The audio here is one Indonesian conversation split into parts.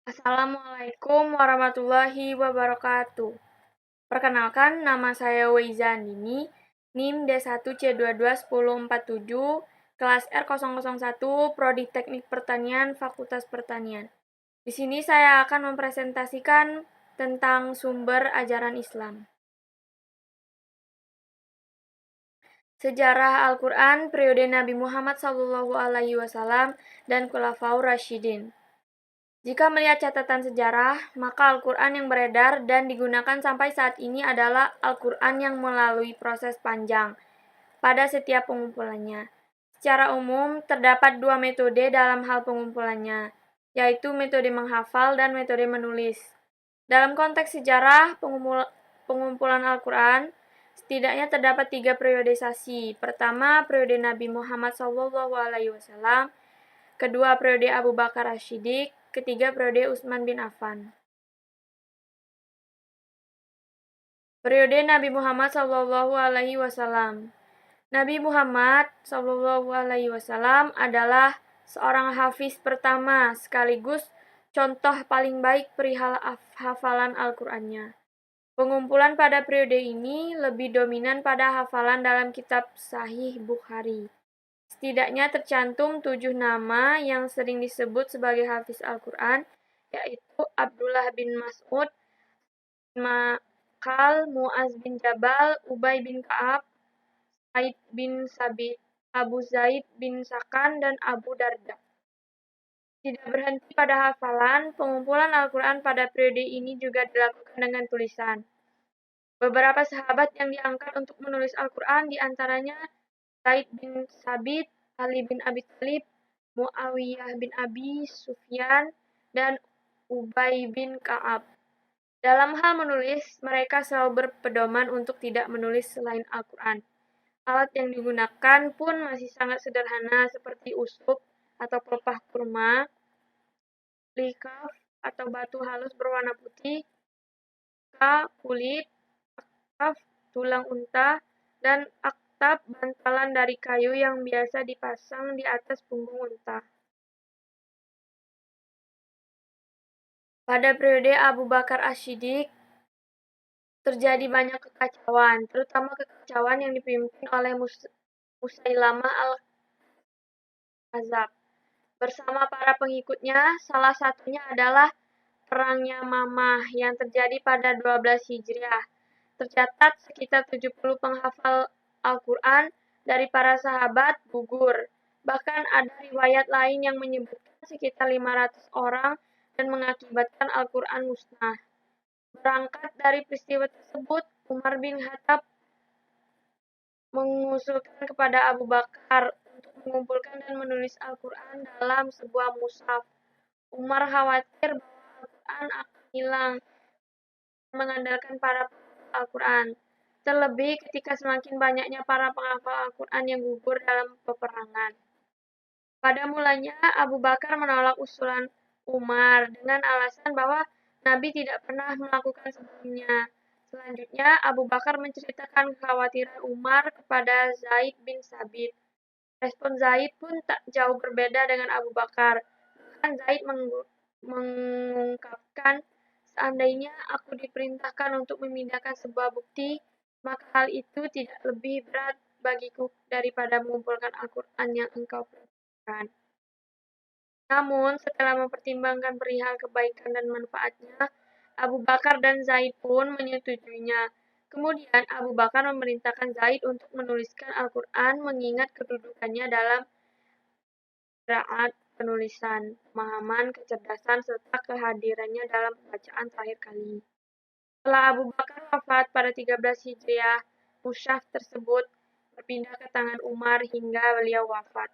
Assalamualaikum warahmatullahi wabarakatuh. Perkenalkan, nama saya Weiza Andini, NIM D1C221047, kelas R001, Prodi Teknik Pertanian, Fakultas Pertanian. Di sini saya akan mempresentasikan tentang sumber ajaran Islam. Sejarah Al-Quran periode Nabi Muhammad SAW dan Khulafaur Rasyidin. Jika melihat catatan sejarah, maka Al-Quran yang beredar dan digunakan sampai saat ini adalah Al-Quran yang melalui proses panjang pada setiap pengumpulannya. Secara umum, terdapat dua metode dalam hal pengumpulannya, yaitu metode menghafal dan metode menulis. Dalam konteks sejarah pengumpulan Al-Quran, setidaknya terdapat tiga periodisasi. Pertama, periode Nabi Muhammad SAW. Kedua, periode Abu Bakar As-Siddiq. Ketiga, periode Utsman bin Affan. Periode Nabi Muhammad SAW. Nabi Muhammad SAW adalah seorang hafiz pertama sekaligus contoh paling baik perihal hafalan Al-Qur'annya. Pengumpulan pada periode ini lebih dominan pada hafalan dalam kitab Sahih Bukhari. Setidaknya tercantum 7 nama yang sering disebut sebagai hafiz Al-Quran, yaitu Abdullah bin Mas'ud, Makal, Mu'az bin Jabal, Ubay bin Ka'ab, Zaid bin Sabit, Abu Zaid bin Sakan, dan Abu Darda. Tidak berhenti pada hafalan, pengumpulan Al-Quran pada periode ini juga dilakukan dengan tulisan. Beberapa sahabat yang diangkat untuk menulis Al-Quran diantaranya Zaid bin Sabit, Ali bin Abi Thalib, Muawiyah bin Abi Sufyan, dan Ubay bin Ka'ab. Dalam hal menulis, mereka selalu berpedoman untuk tidak menulis selain Al-Quran. Alat yang digunakan pun masih sangat sederhana seperti uskup atau pelepah kurma, likaf atau batu halus berwarna putih, kulit, aktaf, tulang unta, dan aktab bantalan dari kayu yang biasa dipasang di atas punggung unta. Pada periode Abu Bakar As-Siddiq, terjadi banyak kekacauan, terutama kekacauan yang dipimpin oleh Musailamah al-Kadzab. Bersama para pengikutnya, salah satunya adalah Perang Yamamah yang terjadi pada 12 Hijriah. Tercatat sekitar 70 penghafal Al-Quran dari para sahabat gugur. Bahkan ada riwayat lain yang menyebutkan sekitar 500 orang dan mengakibatkan Al-Quran musnah. Berangkat dari peristiwa tersebut, Umar bin Khattab mengusulkan kepada Abu Bakar untuk mengumpulkan dan menulis Al-Quran dalam sebuah mushaf. Umar khawatir bahwa Al-Quran akan hilang mengandalkan para penghafal Al-Quran. Terlebih ketika semakin banyaknya para penghafal Al-Quran yang gugur dalam peperangan. Pada mulanya, Abu Bakar menolak usulan Umar dengan alasan bahwa Nabi tidak pernah melakukan sebelumnya. Selanjutnya, Abu Bakar menceritakan kekhawatiran Umar kepada Zaid bin Sabit. Respon Zaid pun tak jauh berbeda dengan Abu Bakar. Bahkan Zaid mengungkapkan, seandainya aku diperintahkan untuk memindahkan sebuah bukti, maka hal itu tidak lebih berat bagiku daripada mengumpulkan Al-Quran yang engkau perintahkan. Namun, setelah mempertimbangkan perihal kebaikan dan manfaatnya, Abu Bakar dan Zaid pun menyetujuinya. Kemudian Abu Bakar memerintahkan Zaid untuk menuliskan Al-Quran mengingat kedudukannya dalam qiraat, penulisan, pemahaman, kecerdasan, serta kehadirannya dalam pembacaan terakhir kali. Setelah Abu Bakar wafat pada 13 Hijriah, mushaf tersebut berpindah ke tangan Umar hingga beliau wafat.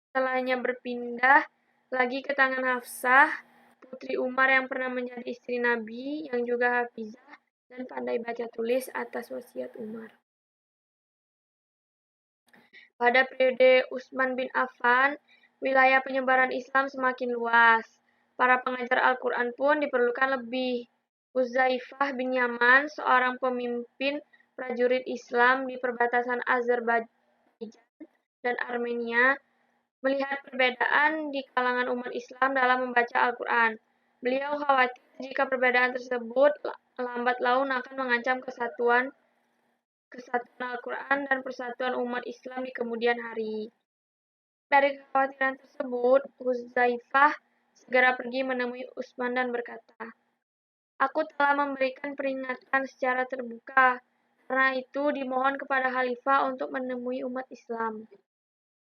Setelahnya berpindah lagi ke tangan Hafsah, putri Umar yang pernah menjadi istri Nabi, yang juga hafizah dan pandai baca tulis atas wasiat Umar. Pada periode Utsman bin Affan, wilayah penyebaran Islam semakin luas. Para pengajar Al-Quran pun diperlukan lebih. Uzaifah bin Yaman, seorang pemimpin prajurit Islam di perbatasan Azerbaijan dan Armenia, melihat perbedaan di kalangan umat Islam dalam membaca Al-Quran. Beliau khawatir jika perbedaan tersebut lambat laun akan mengancam kesatuan Al-Quran dan persatuan umat Islam di kemudian hari. Dari kekhawatiran tersebut, Hudzaifah segera pergi menemui Utsman dan berkata, "Aku telah memberikan peringatan secara terbuka, karena itu dimohon kepada Khalifah untuk menemui umat Islam."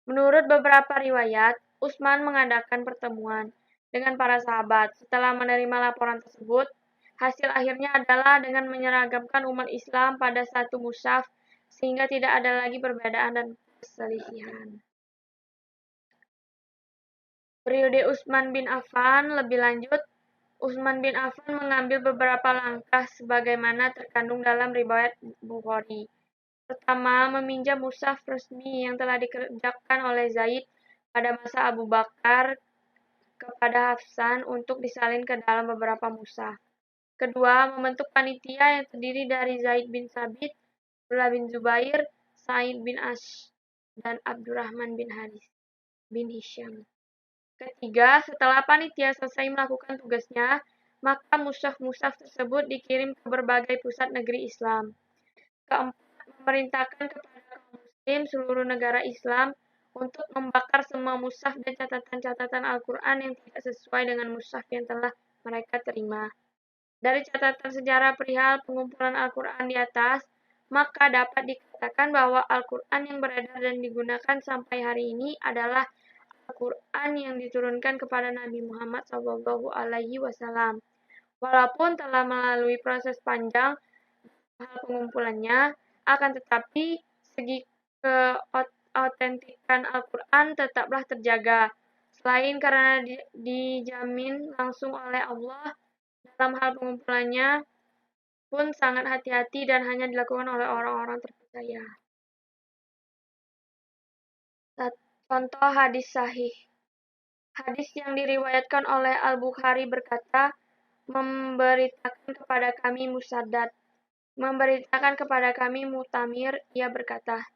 Menurut beberapa riwayat, Utsman mengadakan pertemuan dengan para sahabat. Setelah menerima laporan tersebut, hasil akhirnya adalah dengan menyeragamkan umat Islam pada satu mushaf, sehingga tidak ada lagi perbedaan dan perselisihan. Periode Utsman bin Affan lebih lanjut, Utsman bin Affan mengambil beberapa langkah sebagaimana terkandung dalam riwayat Bukhari. Pertama, meminjam mushaf resmi yang telah dikerjakan oleh Zaid pada masa Abu Bakar kepada Hafsan untuk disalin ke dalam beberapa mushaf. Kedua, membentuk panitia yang terdiri dari Zaid bin Sabit, Abdullah bin Zubair, Sa'id bin Ash, dan Abdurrahman bin Haris bin Hisham. Ketiga, setelah panitia selesai melakukan tugasnya, maka mushaf-mushaf tersebut dikirim ke berbagai pusat negeri Islam. Keempat, memerintahkan kepada kaum muslim seluruh negara Islam untuk membakar semua mushaf dan catatan-catatan Al-Quran yang tidak sesuai dengan mushaf yang telah mereka terima. Dari catatan sejarah perihal pengumpulan Al-Quran di atas, maka dapat dikatakan bahwa Al-Quran yang beredar dan digunakan sampai hari ini adalah Al-Quran yang diturunkan kepada Nabi Muhammad SAW. Walaupun telah melalui proses panjang hal pengumpulannya, akan tetapi segi keautentikan Al-Quran tetaplah terjaga. Selain karena dijamin langsung oleh Allah, dalam hal pengumpulannya pun sangat hati-hati dan hanya dilakukan oleh orang-orang terpercaya. Contoh hadis sahih. Hadis yang diriwayatkan oleh Al-Bukhari berkata, memberitakan kepada kami Musaddad, memberitakan kepada kami Mu'tamir, ia berkata,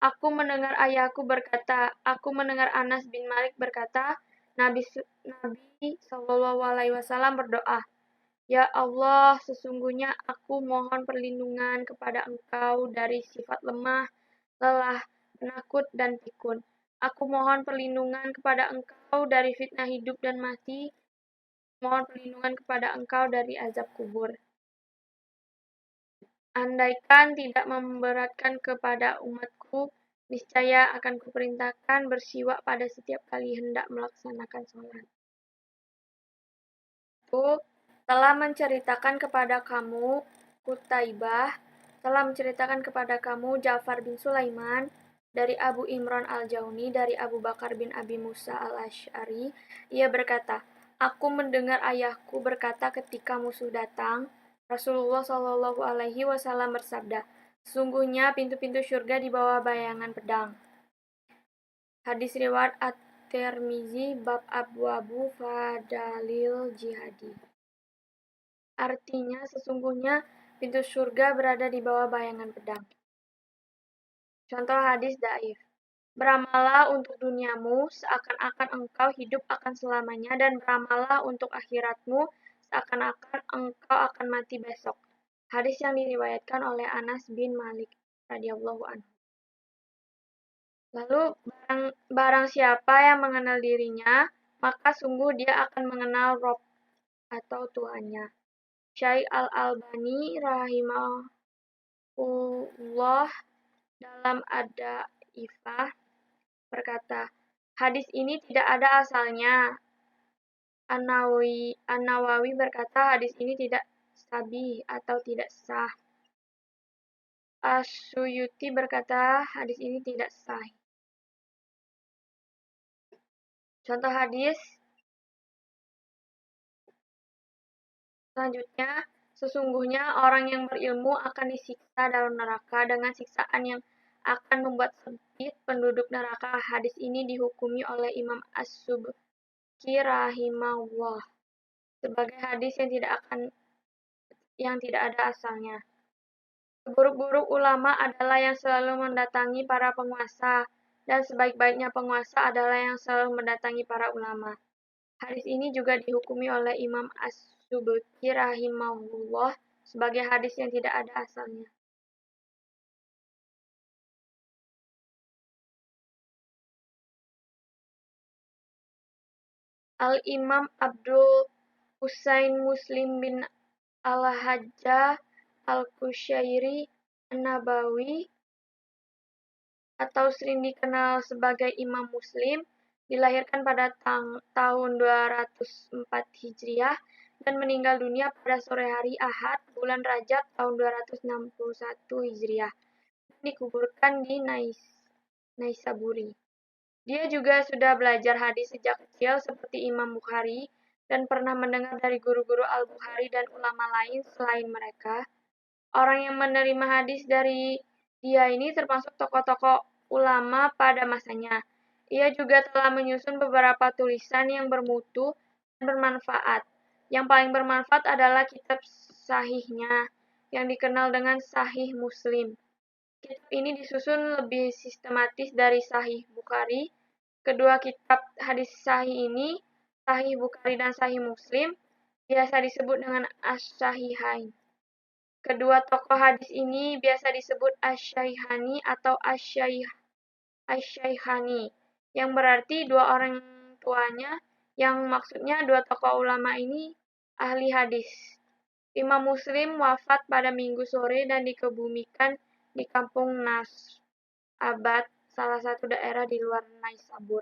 aku mendengar ayahku berkata, aku mendengar Anas bin Malik berkata, Nabi SAW berdoa, "Ya Allah, sesungguhnya aku mohon perlindungan kepada Engkau dari sifat lemah, lelah, penakut, dan pikun. Aku mohon perlindungan kepada Engkau dari fitnah hidup dan mati. Mohon perlindungan kepada Engkau dari azab kubur. Andaikan tidak memberatkan kepada umatku, niscaya akan kuperintahkan bersiwak pada setiap kali hendak melaksanakan sholat." Itu telah menceritakan kepada kamu Qutaibah, telah menceritakan kepada kamu Ja'far bin Sulaiman, dari Abu Imran al-Jauni, dari Abu Bakar bin Abi Musa al-Asy'ari, ia berkata, aku mendengar ayahku berkata ketika musuh datang, Rasulullah Shallallahu Alaihi Wasallam bersabda, sesungguhnya pintu-pintu surga di bawah bayangan pedang. Hadis riwayat At-Tirmizi bab Abwabu Fadalil Jihadi. Artinya, sesungguhnya pintu surga berada di bawah bayangan pedang. Contoh hadis dhaif. Beramallah untuk duniamu seakan-akan engkau hidup akan selamanya, dan beramallah untuk akhiratmu seakan-akan engkau akan mati besok. Hadis yang diriwayatkan oleh Anas bin Malik radhiyallahu anhu. Lalu barang siapa yang mengenal dirinya, maka sungguh dia akan mengenal Rob atau Tuhannya. Syekh Al-Albani rahimahullah dalam Ad-Dhaifah berkata, hadis ini tidak ada asalnya. An-Nawawi berkata hadis ini tidak sahih atau tidak sah. As-Suyuti berkata hadis ini tidak sahih. Contoh hadis selanjutnya, sesungguhnya orang yang berilmu akan disiksa dalam neraka dengan siksaan yang akan membuat sempit penduduk neraka. Hadis ini dihukumi oleh Imam As-Subki rahimahullah sebagai hadis yang tidak ada asalnya. Seburuk-buruk ulama adalah yang selalu mendatangi para penguasa, dan sebaik-baiknya penguasa adalah yang selalu mendatangi para ulama. Hadis ini juga dihukumi oleh Imam As-Subki rahimahullah sebagai hadis yang tidak ada asalnya. Al-Imam Abdul Husain Muslim bin Al-Hajjah Al-Qushairi An-Nabawi atau sering dikenal sebagai Imam Muslim, dilahirkan pada tahun 204 Hijriah dan meninggal dunia pada sore hari Ahad, bulan Rajab tahun 261 Hijriah. Dikuburkan di Naisaburi. Dia juga sudah belajar hadis sejak kecil seperti Imam Bukhari dan pernah mendengar dari guru-guru Al-Bukhari dan ulama lain selain mereka. Orang yang menerima hadis dari dia ini termasuk tokoh-tokoh ulama pada masanya. Ia juga telah menyusun beberapa tulisan yang bermutu dan bermanfaat. Yang paling bermanfaat adalah kitab sahihnya, yang dikenal dengan Sahih Muslim. Kitab ini disusun lebih sistematis dari Sahih Bukhari. Kedua kitab hadis sahih ini, Sahih Bukhari dan Sahih Muslim, biasa disebut dengan As-Sahihain. Kedua tokoh hadis ini biasa disebut Asy-Syaikhani atau Asy-Syaikhani, yang berarti dua orang tuanya, yang maksudnya dua tokoh ulama ini ahli hadis. Imam Muslim wafat pada Minggu sore dan dikebumikan di kampung Abad, salah satu daerah di luar Naisabur,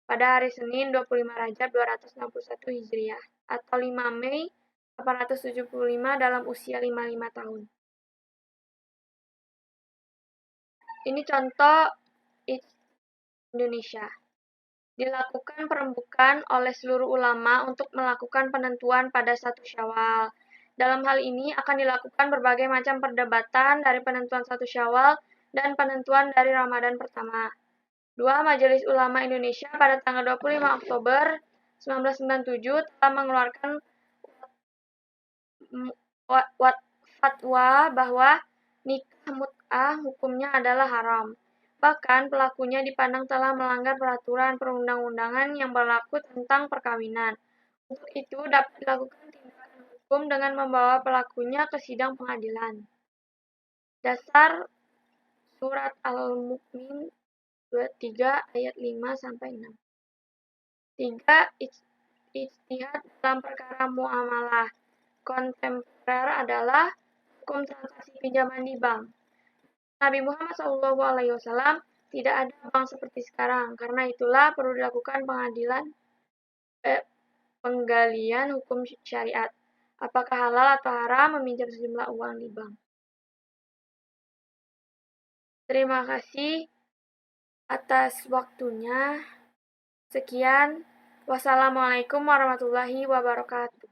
pada hari Senin 25 Rajab 261 Hijriah atau 5 Mei 875 dalam usia 55 tahun. Ini contoh Indonesia. Dilakukan perembukan oleh seluruh ulama untuk melakukan penentuan pada 1 Syawal. Dalam hal ini akan dilakukan berbagai macam perdebatan dari penentuan 1 Syawal dan penentuan dari Ramadan pertama. Majelis Ulama Indonesia pada tanggal 25 Oktober 1997 telah mengeluarkan fatwa bahwa nikah mut'ah hukumnya adalah haram. Bahkan pelakunya dipandang telah melanggar peraturan perundang-undangan yang berlaku tentang perkawinan. Untuk itu dapat dilakukan tindakan hukum dengan membawa pelakunya ke sidang pengadilan. Dasar Surat Al-Mu'min 23 ayat 5 sampai 6. 3. Ijtihad dalam perkara muamalah kontemporer adalah hukum transaksi pinjaman di bank. Nabi Muhammad SAW tidak ada bank seperti sekarang. Karena itulah perlu dilakukan penggalian hukum syariat. Apakah halal atau haram meminjam sejumlah uang di bank? Terima kasih atas waktunya. Sekian. Wassalamualaikum warahmatullahi wabarakatuh.